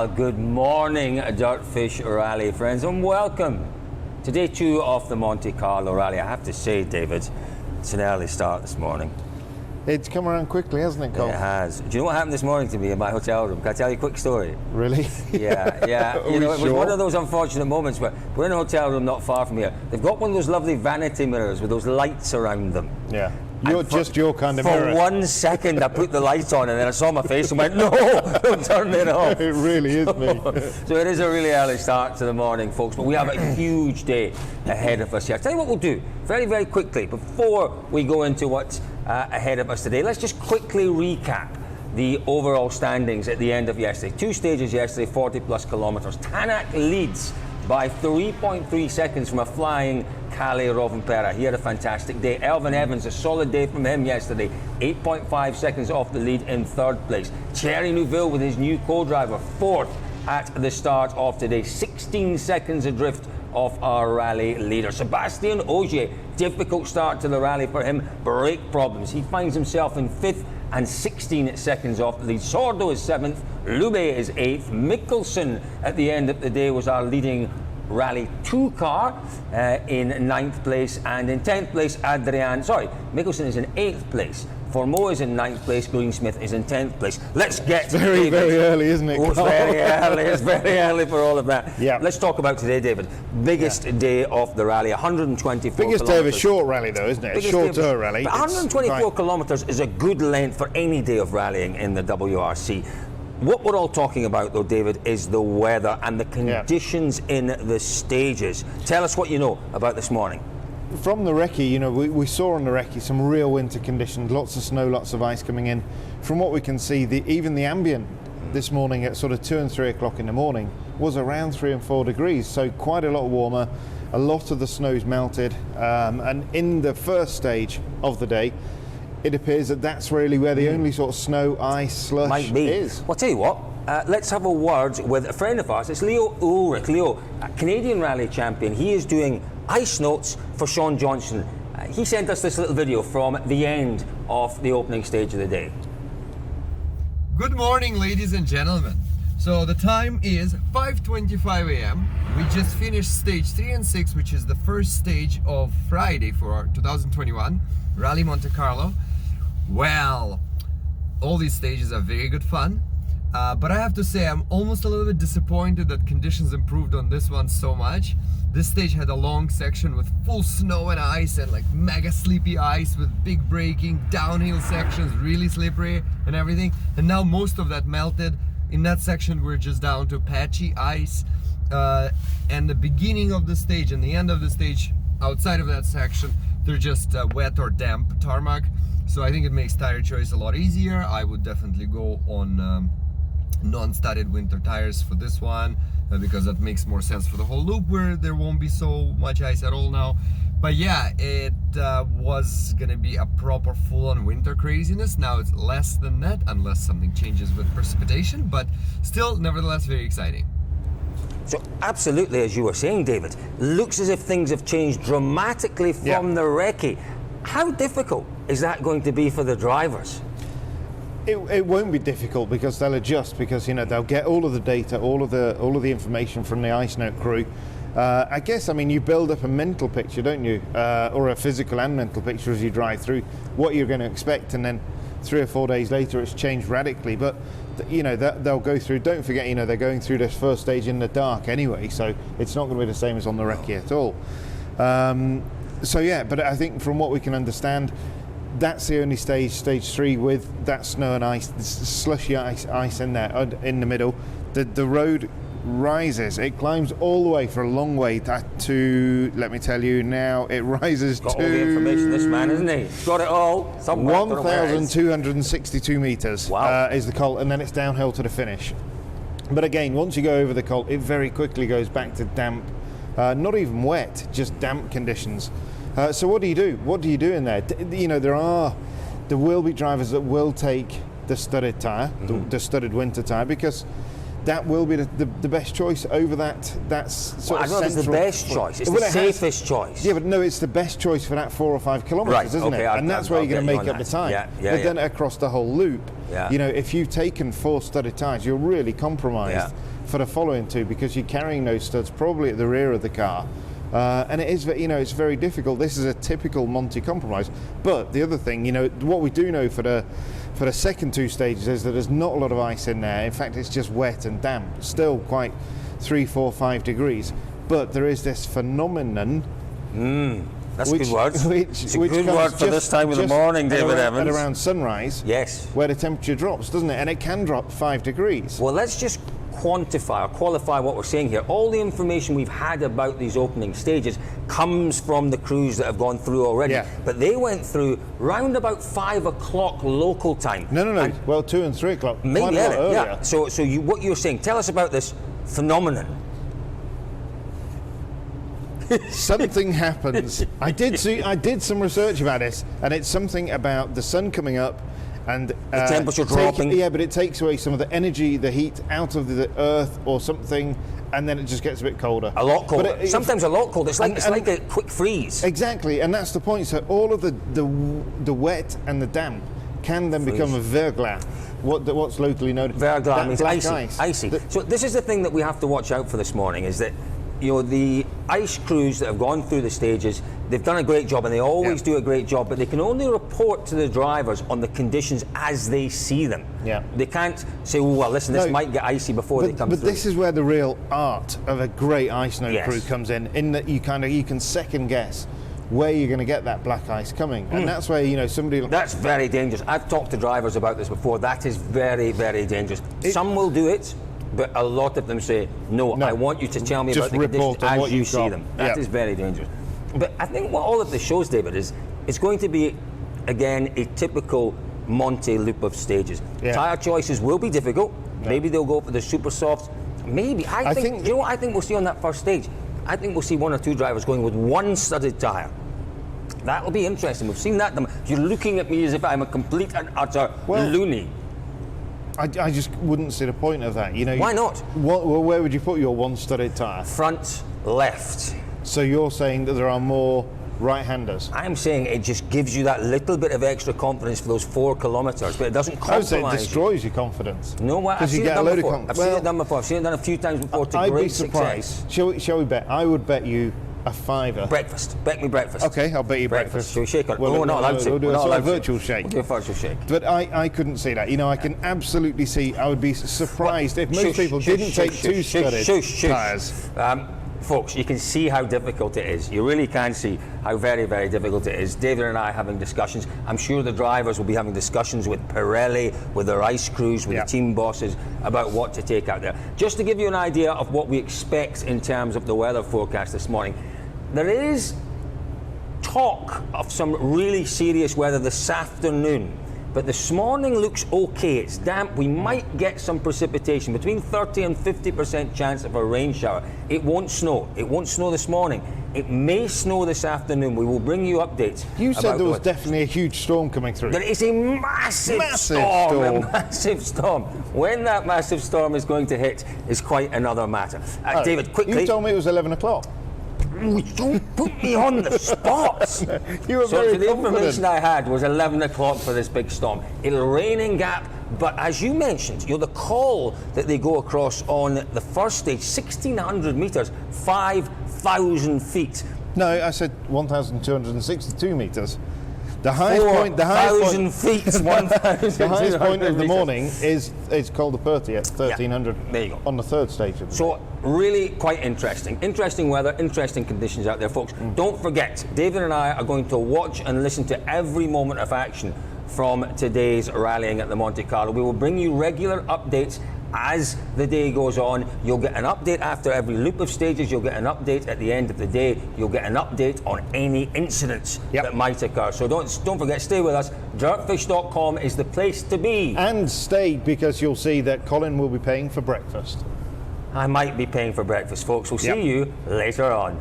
Well, good morning, DirtFish Rally friends, and welcome to day 2 of the Monte Carlo Rally. I have to say, David, it's an early start this morning. It's come around quickly, hasn't it, Colin? It has. Do you know what happened this morning to me in my hotel room? Can I tell you a quick story? Really? Yeah. You know, it was one of those unfortunate moments where we're in a hotel room not far from here. They've got one of those lovely vanity mirrors with those lights around them. Yeah. You're just your kind of mirror. For 1 second, I put the light on and then I saw my face and went, no, don't turn it off. It really is me. So it is a really early start to the morning, folks, but we have a huge day ahead of us here. I'll tell you what we'll do very, very quickly before we go into what's ahead of us today. Let's just quickly recap the overall standings at the end of yesterday. 2 stages yesterday, 40 plus kilometres. Tanak leads by 3.3 seconds from a flying Kalle Rovanperä. He had a fantastic day. Elfyn Evans, a solid day from him yesterday. 8.5 seconds off the lead in 3rd place. Thierry Neuville with his new co-driver, 4th at the start of today. 16 seconds adrift of our rally leader. Sébastien Ogier, difficult start to the rally for him. Brake problems. He finds himself in 5th and 16 seconds off the lead. Sordo is 7th, Lube is 8th. Mikkelsen at the end of the day was our leading Rally 2 car in 9th place, and in 10th place Mikkelsen is in 8th place. Formeau is in 9th place, Greensmith is in 10th place. Let's get very early, isn't it? Oh, it's very early. It's very early for all of that. Yeah. Let's talk about today, David. Biggest day of the rally, 124 Biggest day of a short rally, though, isn't it? A shorter rally. But 124 kilometres is a good length for any day of rallying in the WRC. What we're all talking about, though, David, is the weather and the conditions in the stages. Tell us what you know about this morning. From the recce, you know, we saw on the recce some real winter conditions, lots of snow, lots of ice coming in. From what we can see, even the ambient this morning at sort of 2 and 3 o'clock in the morning was around 3 and 4 degrees, so quite a lot warmer. A lot of the snow's melted, and in the first stage of the day, it appears that that's really where the only sort of snow, ice, slush is. Well, I'll tell you what, let's have a word with a friend of ours. It's Leo Ulrich. Leo, a Canadian rally champion. He is doing ice notes for Sean Johnson. He sent us this little video from the end of the opening stage of the day. Good morning, ladies and gentlemen. So the time is 5:25 a.m. We just finished stage 3 and 6, which is the first stage of Friday for 2021 Rally Monte Carlo. Well, all these stages are very good fun, but I have to say I'm almost a little bit disappointed that conditions improved on this one so much. This stage had a long section with full snow and ice and like mega sleepy ice with big braking, downhill sections, really slippery and everything. And now most of that melted. In that section we're just down to patchy ice, and the beginning of the stage and the end of the stage outside of that section, they're just wet or damp tarmac. So I think it makes tire choice a lot easier. I would definitely go on non-studded winter tires for this one, because that makes more sense for the whole loop where there won't be so much ice at all now. But yeah, it was gonna be a proper full-on winter craziness. Now it's less than that, unless something changes with precipitation, but still, nevertheless, very exciting. So absolutely, as you were saying, David, looks as if things have changed dramatically from the recce. How difficult is that going to be for the drivers? It won't be difficult because they'll adjust, because you know they'll get all of the data, all of the information from the Ice Note crew. I guess, I mean, you build up a mental picture, don't you, or a physical and mental picture as you drive through what you're going to expect, and then 3 or 4 days later it's changed radically. But you know they'll go through. Don't forget, you know, they're going through this first stage in the dark anyway, so it's not going to be the same as on the recce at all. So yeah, but I think from what we can understand, that's the only stage 3, with that snow and ice, slushy ice in there in the middle. The road rises, it climbs all the way for a long way to, let me tell you now, it rises to... Got all the information, this man, isn't he? Got it all. 1,262 metres is the colt, and then it's downhill to the finish. But again, once you go over the colt, it very quickly goes back to damp, not even wet, just damp conditions. So what do you do? What do you do in there? You know, there will be drivers that will take the studded tyre, the studded winter tyre, because that will be the best choice over that sort of central... It's the best choice, it's the safest choice. Yeah, but no, it's the best choice for that 4 or 5 kilometres, isn't it? And that's where you're going to make up the time. But then across the whole loop, you know, if you've taken 4 studded tyres, you're really compromised. for the following two, because you're carrying those studs probably at the rear of the car. And it is, it's very difficult. This is a typical Monte compromise. But the other thing, what we do know for the second two stages is that there's not a lot of ice in there. In fact, it's just wet and damp. Still quite 3, 4, 5 degrees. But there is this phenomenon. That's a good word. It's a which good word for this time of the morning, David Evans. At around sunrise. Yes. Where the temperature drops, doesn't it? And it can drop 5 degrees. Well, let's just quantify or qualify what we're saying here. All the information we've had about these opening stages comes from the crews that have gone through already. Yeah. But they went through round about 5 o'clock local time. No. Well, 2 and 3 o'clock. Maybe quite a lot earlier. yeah. So what you're saying, tell us about this phenomenon. Something happens. I did some research about this, and it's something about the sun coming up and the temperature dropping. Yeah, but it takes away some of the energy, the heat out of the earth or something, and then it just gets a bit colder. A lot colder. Sometimes a lot colder. It's like a quick freeze. Exactly, and that's the point. So all of the wet and the damp can then become a verglas. What's locally known. Verglas means black icy. So this is the thing that we have to watch out for this morning, is that the ice crews that have gone through the stages, they've done a great job, and they always do a great job, but they can only report to the drivers on the conditions as they see them. Yeah. They can't say, oh, well, listen, this might get icy before they come through. But this is where the real art of a great ice snow crew comes in that you can second guess where you're going to get that black ice coming. And that's where, somebody... That's very dangerous. I've talked to drivers about this before. That is very, very dangerous. Some will do it, but a lot of them say, no, I want you to tell me about the conditions as you see them. That is very dangerous. But I think what all of this shows, David, is it's going to be, again, a typical Monte loop of stages. Tyre choices will be difficult. Maybe they'll go for the super softs. Maybe. I think, you know what I think we'll see on that first stage? I think we'll see 1 or 2 drivers going with one studded tyre. That will be interesting. We've seen that. You're looking at me as if I'm a complete and utter loony. I just wouldn't see the point of that. Why not? Where would you put your one studded tyre? Front left. So you're saying that there are more right-handers? I'm saying it just gives you that little bit of extra confidence for those 4 kilometres, but it doesn't compromise. I would say it destroys your confidence. No, I've seen it done before. I've seen it done before. I've seen it done a few times before to great success. Shall we bet? I would bet you a £5. Breakfast. Bet me breakfast. Okay, I'll bet you breakfast. Shall we shake it? Well, no, we're not allowed to. We'll do a virtual shake. We'll do a virtual shake. But I couldn't see that. I can absolutely see. I would be surprised if most people didn't take 2 studded tyres. Folks, you can see how difficult it is. You really can see how very, very difficult it is. David and I are having discussions. I'm sure the drivers will be having discussions with Pirelli, with their ice crews, with the team bosses about what to take out there. Just to give you an idea of what we expect in terms of the weather forecast this morning, there is talk of some really serious weather this afternoon. But this morning looks okay. It's damp. We might get some precipitation, between 30 and 50% chance of a rain shower. It won't snow. It won't snow this morning. It may snow this afternoon. We will bring you updates. You said there was definitely a huge storm coming through. There is a massive storm. A massive storm. When that massive storm is going to hit is quite another matter. David, quickly. You told me it was 11 o'clock. Don't put me on the spot. You were very the confident. information I had was 11 o'clock for this big storm. It'll rain in Gap, but as you mentioned, the call that they go across on the first stage, 1,600 metres, 5,000 feet. No, I said 1,262 metres. The highest point. The highest point. Feet. 1,000. The highest point of the morning is called the Perty at 1,300. There you go. On the third stage of the So really quite interesting. Interesting weather, interesting conditions out there, folks. Don't forget, David and I are going to watch and listen to every moment of action from today's rallying at the Monte Carlo. We will bring you regular updates as the day goes on. You'll get an update after every loop of stages. You'll get an update at the end of the day. You'll get an update on any incidents that might occur. So don't forget, stay with us. DirtFish.com is the place to be. And stay, because you'll see that Colin will be paying for breakfast. I might be paying for breakfast, folks. We'll see you later on.